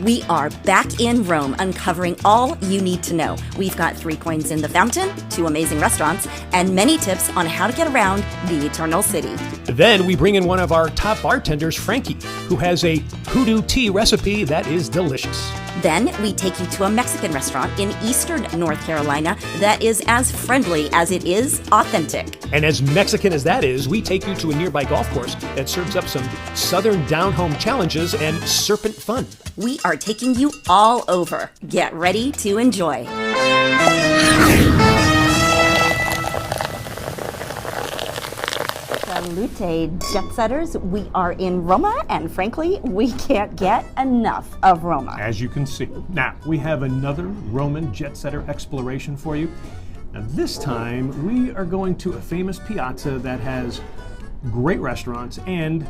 We are back in Rome, uncovering all you need to know. We've got 3 coins in the fountain, 2 amazing restaurants, and many tips on how to get around the Eternal City. Then we bring in one of our top bartenders, Frankie, who has a Hoodoo Tea recipe that is delicious. Then we take you to a Mexican restaurant in eastern North Carolina that is as friendly as it is authentic. And as Mexican as that is, we take you to a nearby golf course that serves up some southern down-home challenges and serpent fun. We are taking you all over. Get ready to enjoy. Salute, Jetsetters. We are in Roma, and frankly, we can't get enough of Roma. As you can see. Now, we have another Roman Jetsetter exploration for you. Now, this time, we are going to a famous piazza that has great restaurants and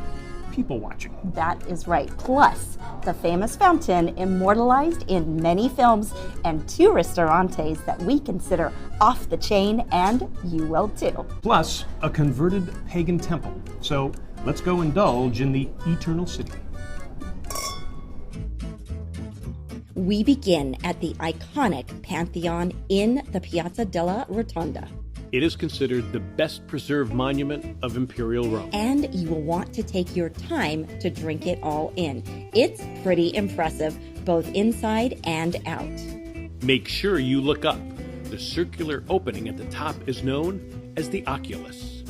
people watching. That is right. Plus, the famous fountain immortalized in many films and 2 Ristorantes that we consider off the chain, and you will too. Plus, a converted pagan temple. So, let's go indulge in the Eternal City. We begin at the iconic Pantheon in the Piazza della Rotonda. It is considered the best preserved monument of Imperial Rome. And you will want to take your time to drink it all in. It's pretty impressive, both inside and out. Make sure you look up. The circular opening at the top is known as the oculus.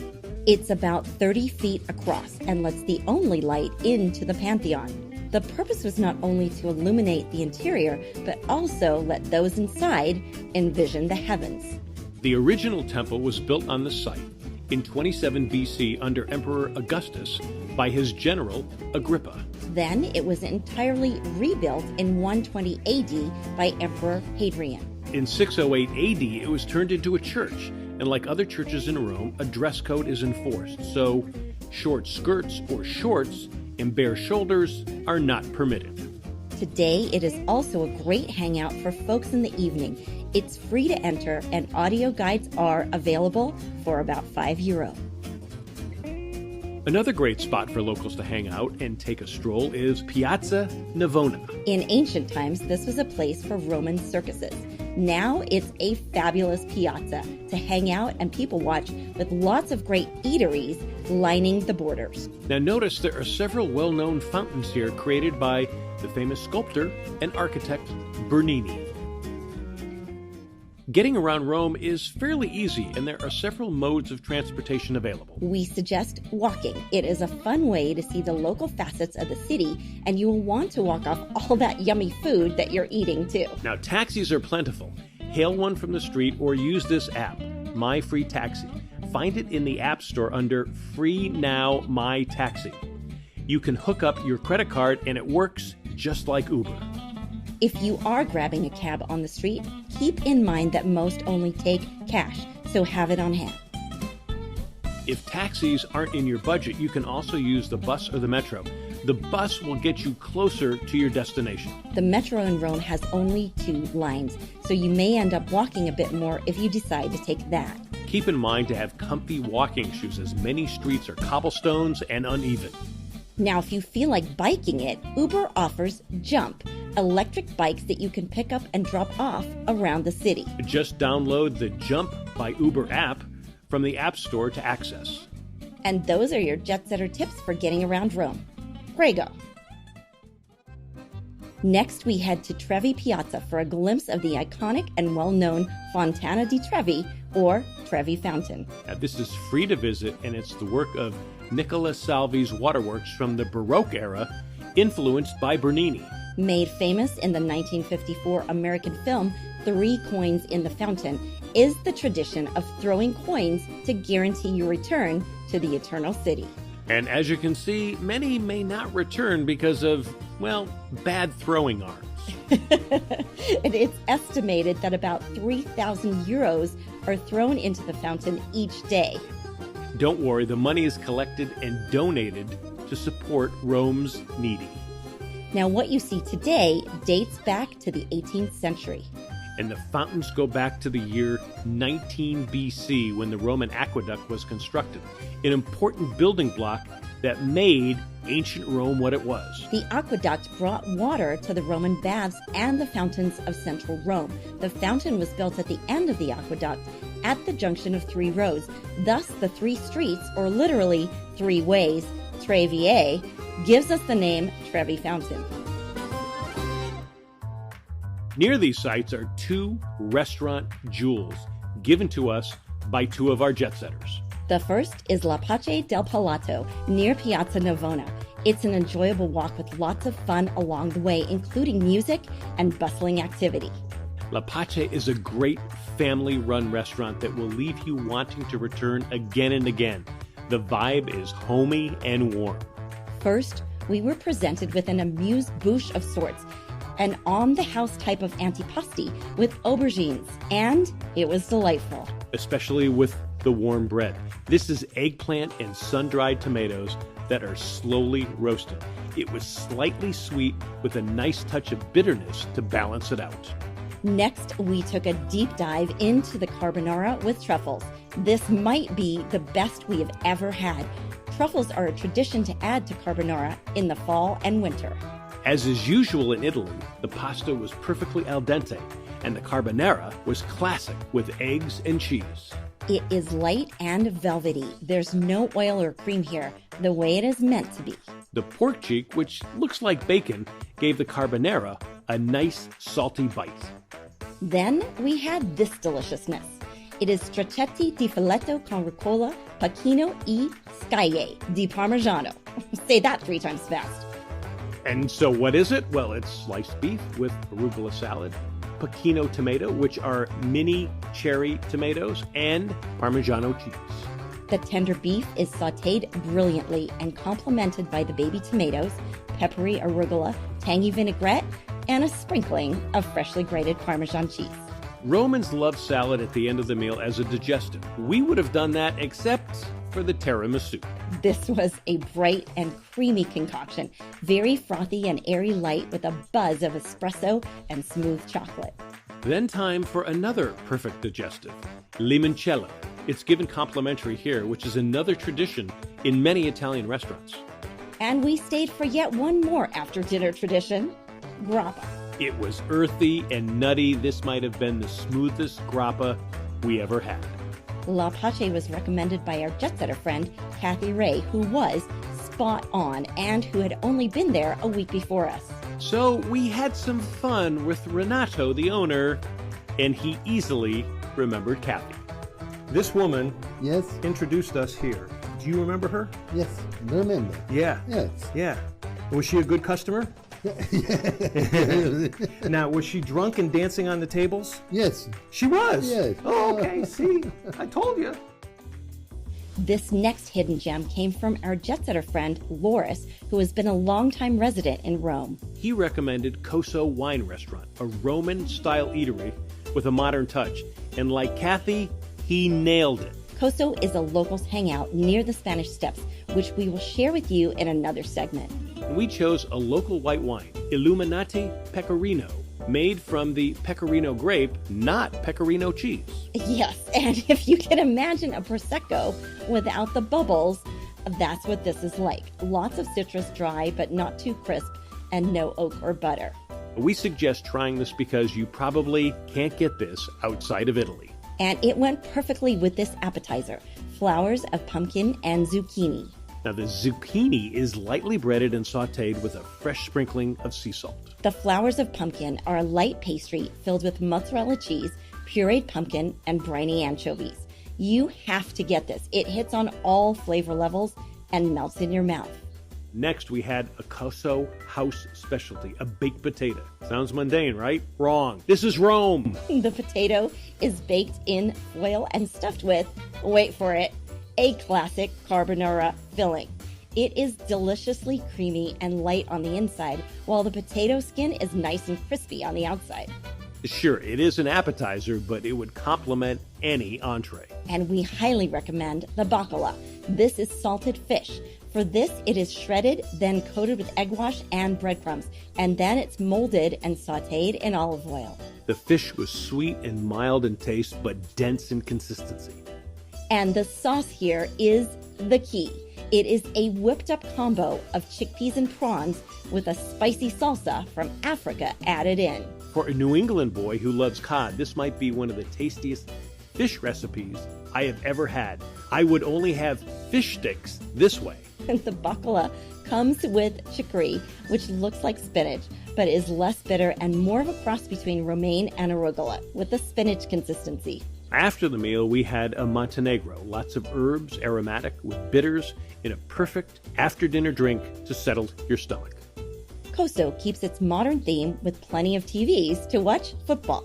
It's about 30 feet across and lets the only light into the Pantheon. The purpose was not only to illuminate the interior, but also let those inside envision the heavens. The original temple was built on the site in 27 BC under Emperor Augustus by his general Agrippa. Then it was entirely rebuilt in 120 AD by Emperor Hadrian. In 608 AD, it was turned into a church, and like other churches in Rome, a dress code is enforced, so short skirts or shorts and bare shoulders are not permitted. Today, it is also a great hangout for folks in the evening. It's free to enter, and audio guides are available for about €5. Another great spot for locals to hang out and take a stroll is Piazza Navona. In ancient times, this was a place for Roman circuses. Now it's a fabulous piazza to hang out and people watch, with lots of great eateries lining the borders. Now notice there are several well-known fountains here created by the famous sculptor and architect Bernini. Getting around Rome is fairly easy, and there are several modes of transportation available. We suggest walking. It is a fun way to see the local facets of the city, and you will want to walk off all that yummy food that you're eating too. Now, taxis are plentiful. Hail one from the street or use this app, My Free Taxi. Find it in the App Store under Free Now My Taxi. You can hook up your credit card, and it works just like Uber. If you are grabbing a cab on the street, keep in mind that most only take cash, so have it on hand. If taxis aren't in your budget, you can also use the bus or the metro. The bus will get you closer to your destination. The metro in Rome has only 2 lines, so you may end up walking a bit more if you decide to take that. Keep in mind to have comfy walking shoes, as many streets are cobblestones and uneven. Now, if you feel like biking it, Uber offers Jump, electric bikes that you can pick up and drop off around the city. Just download the Jump by Uber app from the App Store to access. And those are your Jetsetter tips for getting around Rome. Prego. Next, we head to Trevi Piazza for a glimpse of the iconic and well-known Fontana di Trevi, or Trevi Fountain. Now, this is free to visit, and it's the work of Nicola Salvi's waterworks from the Baroque era, influenced by Bernini. Made famous in the 1954 American film 3 Coins in the Fountain, is the tradition of throwing coins to guarantee your return to the Eternal City. And as you can see, many may not return because of, well, bad throwing arms. And it's estimated that about 3,000 euros are thrown into the fountain each day. Don't worry, the money is collected and donated to support Rome's needy. Now, what you see today dates back to the 18th century. And the fountains go back to the year 19 BC when the Roman aqueduct was constructed, an important building block that made ancient Rome what it was. The aqueduct brought water to the Roman baths and the fountains of central Rome. The fountain was built at the end of the aqueduct at the junction of 3 roads. Thus, the 3 streets, or literally 3 ways, Trevi, gives us the name Trevi Fountain. Near these sites are 2 restaurant jewels given to us by 2 of our jet setters. The first is La Pache Del Palato near Piazza Navona. It's an enjoyable walk with lots of fun along the way, including music and bustling activity. La Pache is a great family-run restaurant that will leave you wanting to return again and again. The vibe is homey and warm. First, we were presented with an amuse-bouche of sorts, an on-the-house type of antipasti with aubergines, and it was delightful. Especially with the warm bread. This is eggplant and sun-dried tomatoes that are slowly roasted. It was slightly sweet with a nice touch of bitterness to balance it out. Next, we took a deep dive into the carbonara with truffles. This might be the best we have ever had. Truffles are a tradition to add to carbonara in the fall and winter. As is usual in Italy, the pasta was perfectly al dente, and the carbonara was classic with eggs and cheese. It is light and velvety. There's no oil or cream here, the way it is meant to be. The pork cheek, which looks like bacon, gave the carbonara a nice salty bite. Then we had this deliciousness. It is stracchetti di filetto con ricotta, pacchino e scaglie di parmigiano. Say that 3 times fast. And so what is it? Well, it's sliced beef with arugula salad, pacchino tomato, which are mini cherry tomatoes, and Parmigiano cheese. The tender beef is sautéed brilliantly and complemented by the baby tomatoes, peppery arugula, tangy vinaigrette, and a sprinkling of freshly grated Parmesan cheese. Romans love salad at the end of the meal as a digestive. We would have done that except for the tiramisu. This was a bright and creamy concoction, very frothy and airy light with a buzz of espresso and smooth chocolate. Then time for another perfect digestive, limoncello. It's given complimentary here, which is another tradition in many Italian restaurants. And we stayed for yet one more after-dinner tradition, grappa. It was earthy and nutty. This might have been the smoothest grappa we ever had. La Pache was recommended by our jet setter friend, Kathy Ray, who was spot on and who had only been there a week before us. So we had some fun with Renato, the owner, and he easily remembered Kathy. This woman Yes, introduced us here. Do you remember her? yes, remember. Yeah. Yes. Yeah. Was she a good customer? Now, was she drunk and dancing on the tables? Yes. She was? Yes. Oh, okay. See? I told you. This next hidden gem came from our jet setter friend, Loris, who has been a longtime resident in Rome. He recommended Koso Wine Restaurant, a Roman-style eatery with a modern touch. And like Kathy, he nailed it. Koso is a locals hangout near the Spanish Steps, which we will share with you in another segment. We chose a local white wine, Illuminati Pecorino, made from the pecorino grape, not pecorino cheese. Yes, and if you can imagine a Prosecco without the bubbles, that's what this is like. Lots of citrus, dry but not too crisp, and no oak or butter. We suggest trying this because you probably can't get this outside of Italy. And it went perfectly with this appetizer, flowers of pumpkin and zucchini. Now the zucchini is lightly breaded and sautéed with a fresh sprinkling of sea salt. The flowers of pumpkin are a light pastry filled with mozzarella cheese, pureed pumpkin, and briny anchovies. You have to get this. It hits on all flavor levels and melts in your mouth. Next, we had a Koso house specialty, a baked potato. Sounds mundane, right? Wrong. This is Rome. The potato is baked in foil and stuffed with, wait for it, a classic carbonara filling. It is deliciously creamy and light on the inside, while the potato skin is nice and crispy on the outside. Sure, it is an appetizer, but it would complement any entree. And we highly recommend the bacala. This is salted fish. For this, it is shredded, then coated with egg wash and breadcrumbs, and then it's molded and sautéed in olive oil. The fish was sweet and mild in taste, but dense in consistency. And the sauce here is the key. It is a whipped up combo of chickpeas and prawns with a spicy salsa from Africa added in. For a New England boy who loves cod, this might be one of the tastiest fish recipes I have ever had. I would only have fish sticks this way. And the bacala comes with chicory, which looks like spinach, but is less bitter and more of a cross between romaine and arugula, with a spinach consistency. After the meal, we had a Montenegro, lots of herbs, aromatic, with bitters, in a perfect after-dinner drink to settle your stomach. Koso keeps its modern theme with plenty of TVs to watch football.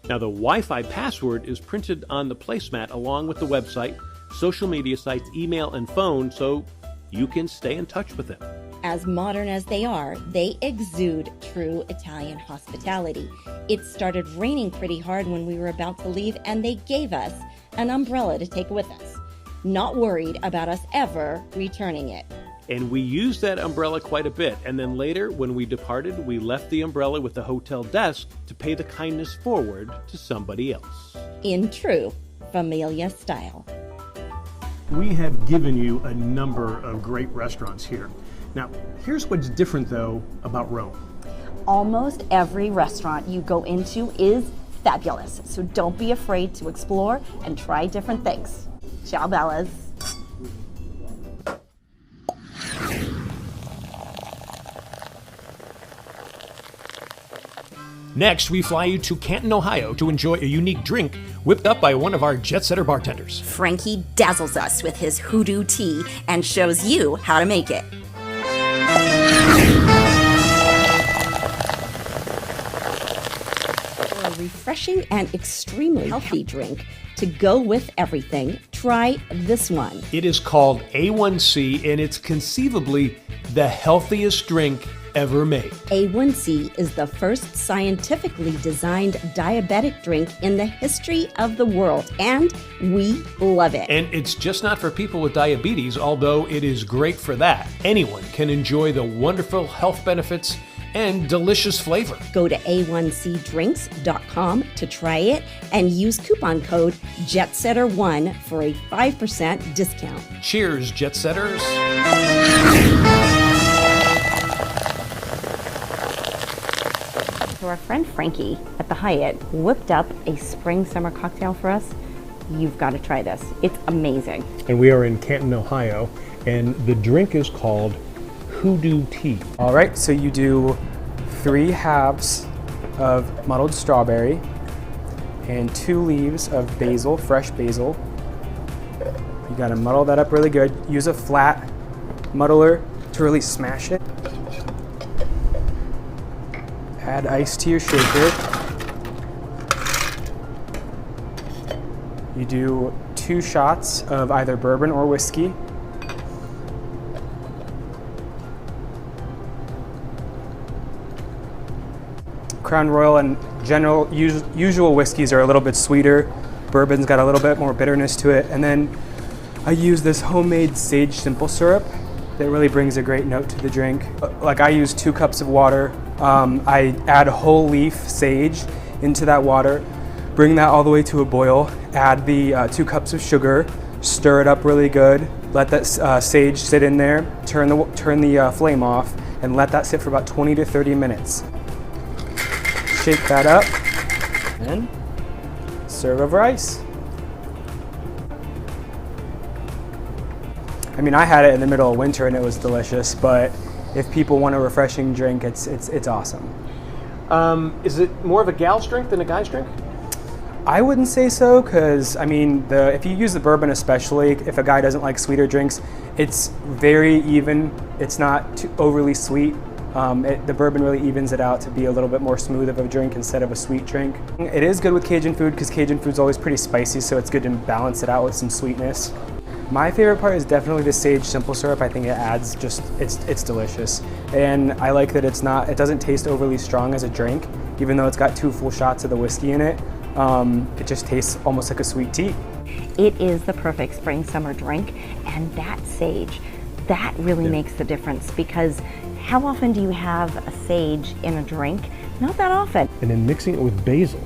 Now, the Wi-Fi password is printed on the placemat along with the website, social media sites, email, and phone, so you can stay in touch with them. As modern as they are, they exude true Italian hospitality. It started raining pretty hard when we were about to leave, and they gave us an umbrella to take with us. Not worried about us ever returning it. And we used that umbrella quite a bit, and then later, when we departed, we left the umbrella with the hotel desk to pay the kindness forward to somebody else. In true familia style. We have given you a number of great restaurants here. Now, here's what's different, though, about Rome. Almost every restaurant you go into is fabulous, so don't be afraid to explore and try different things. Ciao, Bellas. Next, we fly you to Canton, Ohio to enjoy a unique drink whipped up by one of our jet-setter bartenders. Frankie dazzles us with his Hoodoo Tea and shows you how to make it. For a refreshing and extremely healthy drink to go with everything, try this one. It is called A1C, and it's conceivably the healthiest drink ever made. A1C is the first scientifically designed diabetic drink in the history of the world, and we love it. And it's just not for people with diabetes, although it is great for that. Anyone can enjoy the wonderful health benefits and delicious flavor. Go to A1CDrinks.com to try it and use coupon code JETSETTER1 for a 5% discount. Cheers, jet setters. So our friend Frankie at the Hyatt whipped up a spring summer cocktail for us. You've got to try this. It's amazing. And we are in Canton, Ohio, and the drink is called Hoodoo Tea. All right, so you do 3 halves of muddled strawberry and 2 leaves of basil, fresh basil. You gotta muddle that up really good. Use a flat muddler to really smash it. Add ice to your shaker. You do 2 shots of either bourbon or whiskey. Crown Royal and usual whiskeys are a little bit sweeter. Bourbon's got a little bit more bitterness to it. And then I use this homemade sage simple syrup that really brings a great note to the drink. Like I use 2 cups of water. I add whole leaf sage into that water, bring that all the way to a boil, add the 2 cups of sugar, stir it up really good, let that sage sit in there, turn the flame off, and let that sit for about 20 to 30 minutes. Shake that up, and serve over ice. I mean, I had it in the middle of winter and it was delicious, but if people want a refreshing drink, it's awesome. Is it more of a gal's drink than a guy's drink? I wouldn't say so, because I mean, if you use the bourbon especially, if a guy doesn't like sweeter drinks, it's very even. It's not too overly sweet. The bourbon really evens it out to be a little bit more smooth of a drink instead of a sweet drink. It is good with Cajun food because Cajun food's always pretty spicy, so it's good to balance it out with some sweetness. My favorite part is definitely the sage simple syrup. I think it adds it's delicious. And I like that it doesn't taste overly strong as a drink, even though it's got 2 full shots of the whiskey in it. It just tastes almost like a sweet tea. It is the perfect spring summer drink, and that sage, that really makes the difference, because how often do you have a sage in a drink? Not that often. And then mixing it with basil.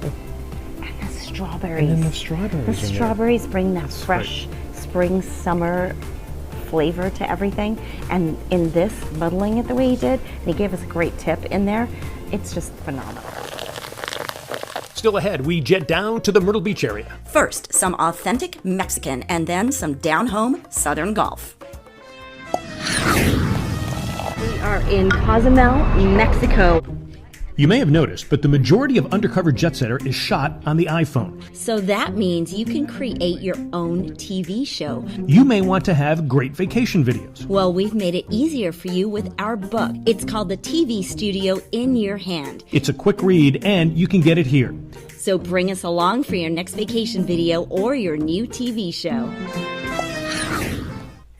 And the strawberries. The strawberries bring that fresh spring summer flavor to everything. And in this, muddling it the way he did, and he gave us a great tip in there, it's just phenomenal. Still ahead, we jet down to the Myrtle Beach area. First, some authentic Mexican, and then some down-home Southern golf. We are in Cozumel, Mexico. You may have noticed, but the majority of Undercover Jetsetter is shot on the iPhone. So that means you can create your own TV show. You may want to have great vacation videos. Well, we've made it easier for you with our book. It's called The TV Studio in Your Hand. It's a quick read, and you can get it here. So bring us along for your next vacation video or your new TV show.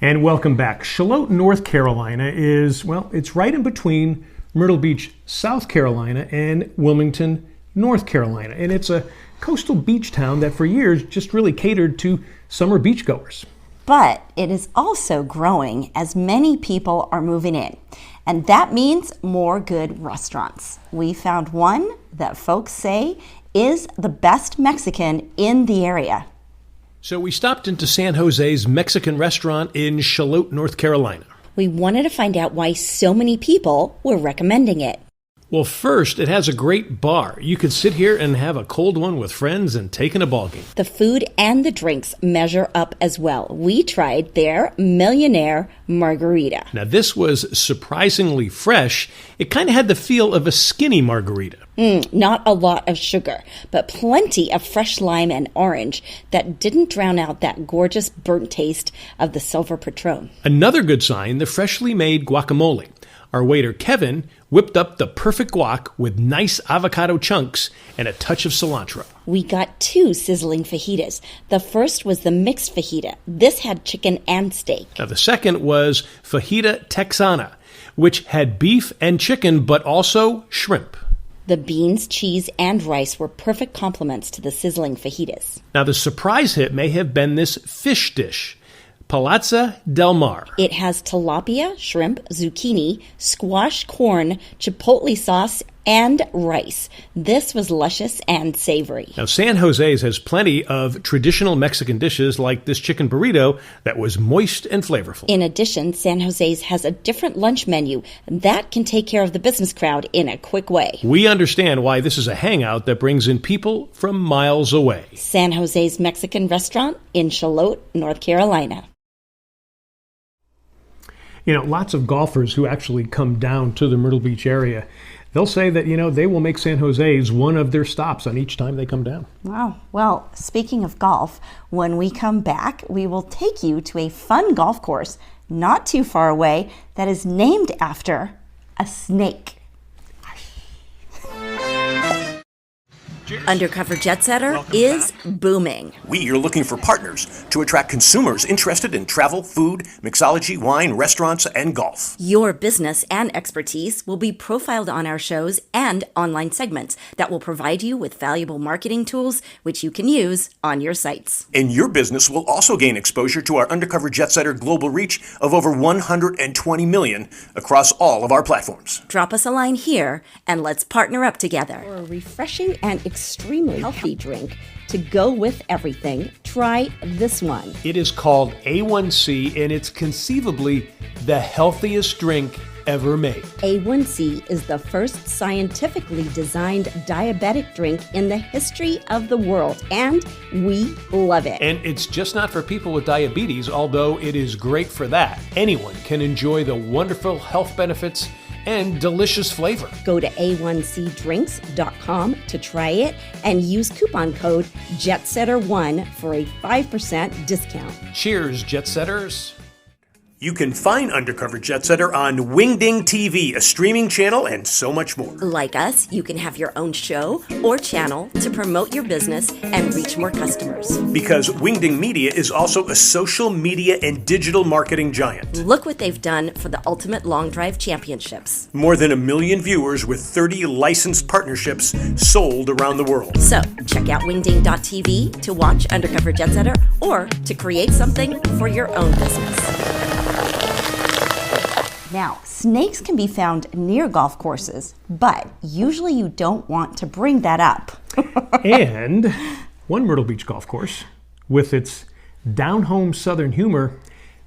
And welcome back. Charlotte, North Carolina is, well, it's right in between Myrtle Beach, South Carolina, and Wilmington, North Carolina. And it's a coastal beach town that for years just really catered to summer beachgoers. But it is also growing as many people are moving in. And that means more good restaurants. We found one that folks say is the best Mexican in the area. So we stopped into San Jose's Mexican restaurant in Charlotte, North Carolina. We wanted to find out why so many people were recommending it. Well, first, it has a great bar. You could sit here and have a cold one with friends and take in a ballgame. The food and the drinks measure up as well. We tried their Millionaire Margarita. Now, this was surprisingly fresh. It kind of had the feel of a skinny margarita. Not a lot of sugar, but plenty of fresh lime and orange that didn't drown out that gorgeous burnt taste of the Silver Patron. Another good sign, the freshly made guacamole. Our waiter, Kevin, whipped up the perfect guac with nice avocado chunks and a touch of cilantro. We got 2 sizzling fajitas. The first was the mixed fajita. This had chicken and steak. Now, the second was fajita texana, which had beef and chicken, but also shrimp. The beans, cheese, and rice were perfect complements to the sizzling fajitas. Now, the surprise hit may have been this fish dish, Piazza del Mar. It has tilapia, shrimp, zucchini, squash, corn, chipotle sauce, and rice. This was luscious and savory. Now, San Jose's has plenty of traditional Mexican dishes like this chicken burrito that was moist and flavorful. In addition, San Jose's has a different lunch menu that can take care of the business crowd in a quick way. We understand why this is a hangout that brings in people from miles away. San Jose's Mexican restaurant in Charlotte, North Carolina. You know, lots of golfers who actually come down to the Myrtle Beach area, they'll say that, they will make San Jose's one of their stops on each time they come down. Wow. Well, speaking of golf, when we come back, we will take you to a fun golf course not too far away that is named after a snake. Undercover Jetsetter is booming. We are looking for partners to attract consumers interested in travel, food, mixology, wine, restaurants, and golf. Your business and expertise will be profiled on our shows and online segments that will provide you with valuable marketing tools which you can use on your sites. And your business will also gain exposure to our Undercover Jetsetter global reach of over 120 million across all of our platforms. Drop us a line here and let's partner up together. For a refreshing and extremely healthy drink to go with everything, try this one. It is called A1C, and it's conceivably the healthiest drink ever made. A1C is the first scientifically designed diabetic drink in the history of the world, and we love it. And it's just not for people with diabetes, although it is great for that. Anyone can enjoy the wonderful health benefits and delicious flavor. Go to A1CDrinks.com to try it and use coupon code JETSETTER1 for a 5% discount. Cheers, Jetsetters. You can find Undercover Jetsetter on Wingding TV, a streaming channel, and so much more. Like us, you can have your own show or channel to promote your business and reach more customers. Because Wingding Media is also a social media and digital marketing giant. Look what they've done for the Ultimate Long Drive Championships. More than 1 million viewers with 30 licensed partnerships sold around the world. So, check out wingding.tv to watch Undercover Jetsetter or to create something for your own business. Now, snakes can be found near golf courses, but usually you don't want to bring that up. And one Myrtle Beach golf course, with its down-home southern humor,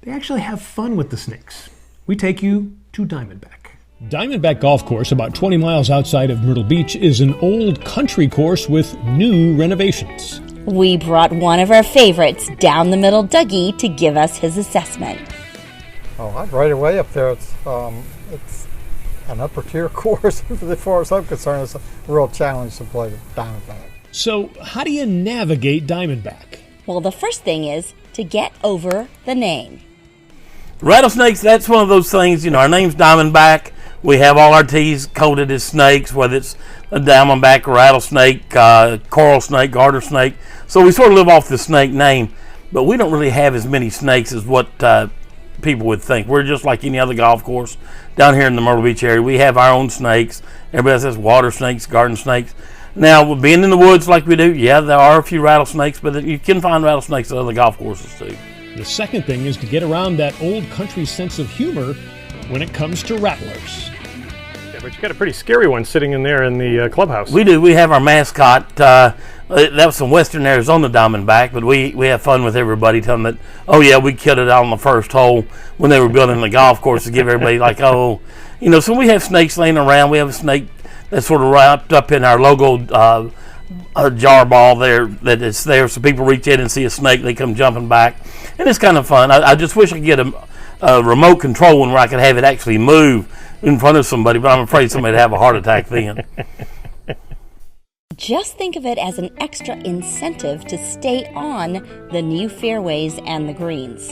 they actually have fun with the snakes. We take you to Diamondback. Diamondback Golf Course, about 20 miles outside of Myrtle Beach, is an old country course with new renovations. We brought one of our favorites down the middle, Dougie, to give us his assessment. Oh, right away up there, it's an upper tier course. As far as I'm concerned, it's a real challenge to play the Diamondback. So, how do you navigate Diamondback? Well, the first thing is to get over the name. Rattlesnakes, that's one of those things, our name's Diamondback. We have all our teas coated as snakes, whether it's a diamondback, rattlesnake, coral snake, garter snake. So we sort of live off the snake name, but we don't really have as many snakes as what people would think. We're just like any other golf course down here in the Myrtle Beach area. We have our own snakes. Everybody else has water snakes, garden snakes. Now, being in the woods like we do, yeah, there are a few rattlesnakes, but you can find rattlesnakes at other golf courses too. The second thing is to get around that old country sense of humor when it comes to rattlers. Yeah, but you got a pretty scary one sitting in there in the clubhouse. We do. We have our mascot. That was some Western Arizona Diamondback, but we have fun with everybody, telling them that, oh yeah, we killed it out on the first hole when they were building the golf course, to give everybody like, oh, so we have snakes laying around. We have a snake that's sort of wrapped up in our logo jar ball there, that is there, so people reach in and see a snake, they come jumping back, and it's kind of fun. I just wish I could get a remote control one where I could have it actually move in front of somebody, but I'm afraid somebody would have a heart attack then. Just think of it as an extra incentive to stay on the new fairways and the greens.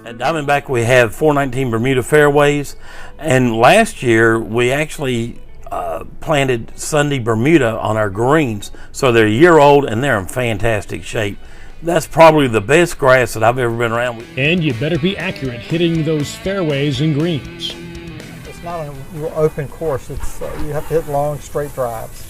At Diamondback, we have 419 Bermuda fairways, and last year we actually planted Sunday Bermuda on our greens. So they're a year old and they're in fantastic shape. That's probably the best grass that I've ever been around with. And you better be accurate hitting those fairways and greens. It's not a real open course. It's you have to hit long, straight drives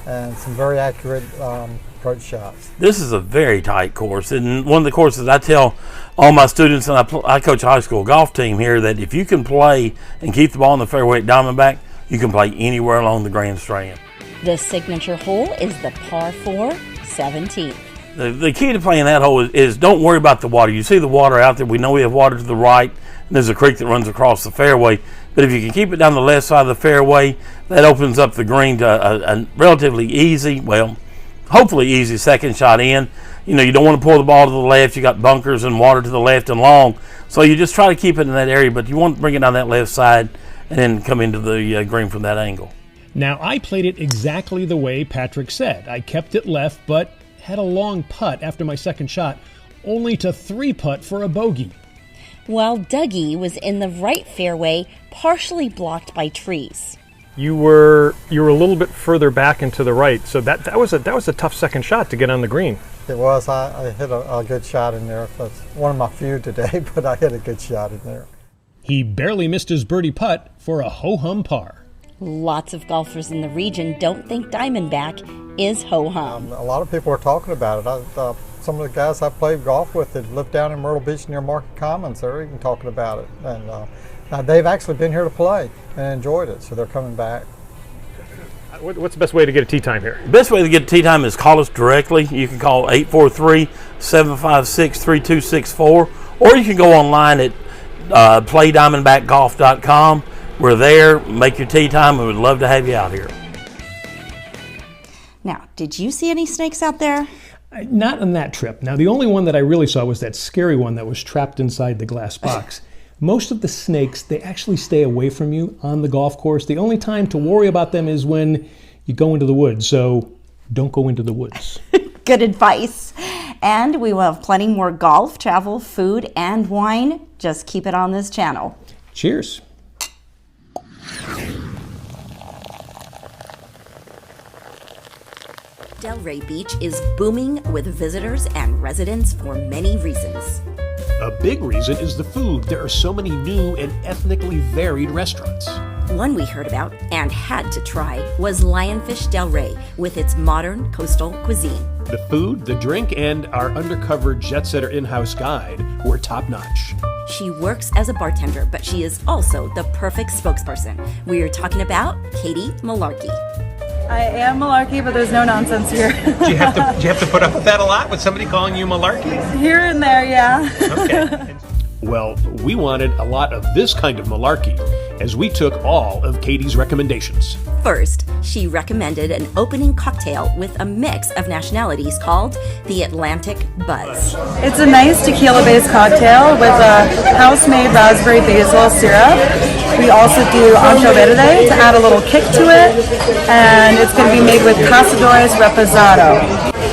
and some very accurate approach shots. This is a very tight course, and one of the courses I tell all my students, and I coach a high school golf team here, that if you can play and keep the ball in the fairway at Diamondback, you can play anywhere along the Grand Strand. The signature hole is the par 4 17th. The key to playing that hole is don't worry about the water. You see the water out there. We know we have water to the right, and there's a creek that runs across the fairway. But if you can keep it down the left side of the fairway, that opens up the green to a relatively easy, well, hopefully easy second shot in. You don't want to pull the ball to the left. You got bunkers and water to the left and long. So you just try to keep it in that area, but you want to bring it down that left side and then come into the green from that angle. Now, I played it exactly the way Patrick said. I kept it left, but had a long putt after my second shot, only to 3-putt for a bogey. While Dougie was in the right fairway, partially blocked by trees. You were a little bit further back and to the right, so that was a tough second shot to get on the green. It was. I hit a good shot in there. That's one of my few today, but I hit a good shot in there. He barely missed his birdie putt for a ho-hum par. Lots of golfers in the region don't think Diamondback is ho-hum. A lot of people are talking about it. Some of the guys I played golf with that live down in Myrtle Beach near Market Commons, they're even talking about it. And now they've actually been here to play and enjoyed it, so they're coming back. What's the best way to get a tee time here? The best way to get a tee time is call us directly. You can call 843-756-3264, or you can go online at playdiamondbackgolf.com. We're there. Make your tee time. We would love to have you out here. Now, did you see any snakes out there? Not on that trip. Now, the only one that I really saw was that scary one that was trapped inside the glass box. Most of the snakes, they actually stay away from you on the golf course. The only time to worry about them is when you go into the woods, so don't go into the woods. Good advice. And we will have plenty more golf, travel, food, and wine. Just keep it on this channel. Cheers. Delray Beach is booming with visitors and residents for many reasons. A big reason is the food. There are so many new and ethnically varied restaurants. One we heard about and had to try was Lionfish Delray with its modern coastal cuisine. The food, the drink, and our Undercover Jetsetter in-house guide were top-notch. She works as a bartender, but she is also the perfect spokesperson. We are talking about Katie Malarkey. I am Malarkey, but there's no nonsense here. Do you have to put up with that a lot with somebody calling you Malarkey? Here and there, yeah. Okay. Well, we wanted a lot of this kind of malarkey, as we took all of Katie's recommendations. First, she recommended an opening cocktail with a mix of nationalities called the Atlantic Buzz. It's a nice tequila-based cocktail with a house-made raspberry basil syrup. We also do ancho verde to add a little kick to it, and it's going to be made with Cazadores Reposado.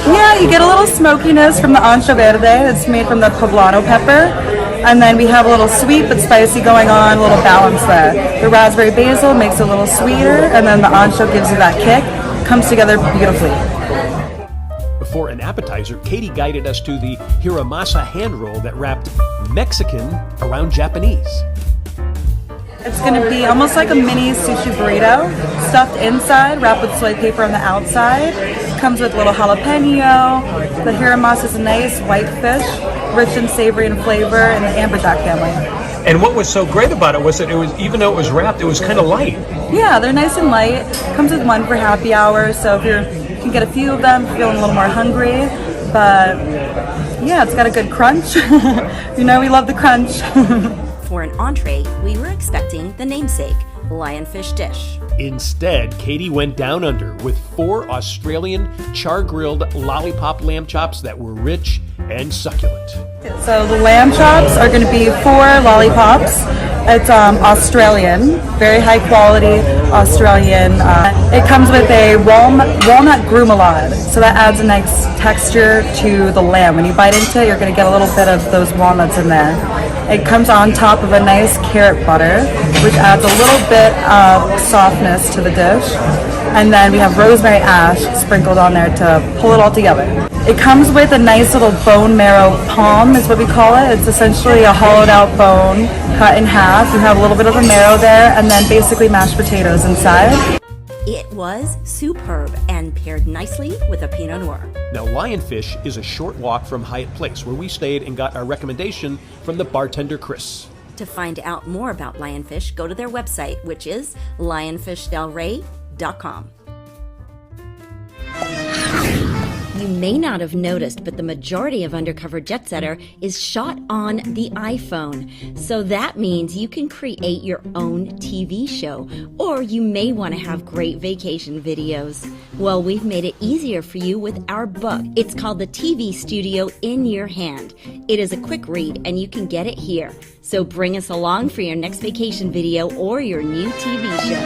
Yeah, you get a little smokiness from the ancho verde. It's made from the poblano pepper. And then we have a little sweet but spicy going on, a little balance there. The raspberry basil makes it a little sweeter, and then the ancho gives you that kick. Comes together beautifully. For an appetizer, Katie guided us to the hiramasa hand roll that wrapped Mexican around Japanese. It's going to be almost like a mini sushi burrito, stuffed inside, wrapped with soy paper on the outside. Comes with a little jalapeno. The hiramasa is a nice white fish, rich and savory in flavor, in the amberjack family. And what was so great about it was that it was, even though it was wrapped, it was kind of light. Yeah, they're nice and light. Comes with one for happy hour, so if you can get a few of them, feeling a little more hungry. But yeah, it's got a good crunch. You know we love the crunch. For an entree, we were expecting the namesake, lionfish dish. Instead, Katie went down under with 4 Australian char-grilled lollipop lamb chops that were rich and succulent. So the lamb chops are going to be 4 lollipops. It's Australian, very high quality Australian. It comes with a walnut grummelade, so that adds a nice texture to the lamb. When you bite into it, you're going to get a little bit of those walnuts in there. It comes on top of a nice carrot butter, which adds a little bit of softness to the dish. And then we have rosemary ash sprinkled on there to pull it all together. It comes with a nice little bone marrow palm, is what we call it. It's essentially a hollowed out bone cut in half. You have a little bit of a marrow there, and then basically mashed potatoes inside. It was superb and paired nicely with a Pinot Noir. Now, Lionfish is a short walk from Hyatt Place, where we stayed and got our recommendation from the bartender, Chris. To find out more about Lionfish, go to their website, which is lionfishdelrey.com. You may not have noticed, but the majority of Undercover Jetsetter is shot on the iPhone. So that means you can create your own TV show, or you may want to have great vacation videos. Well, we've made it easier for you with our book. It's called The TV Studio in Your Hand. It is a quick read, and you can get it here. So bring us along for your next vacation video or your new TV show.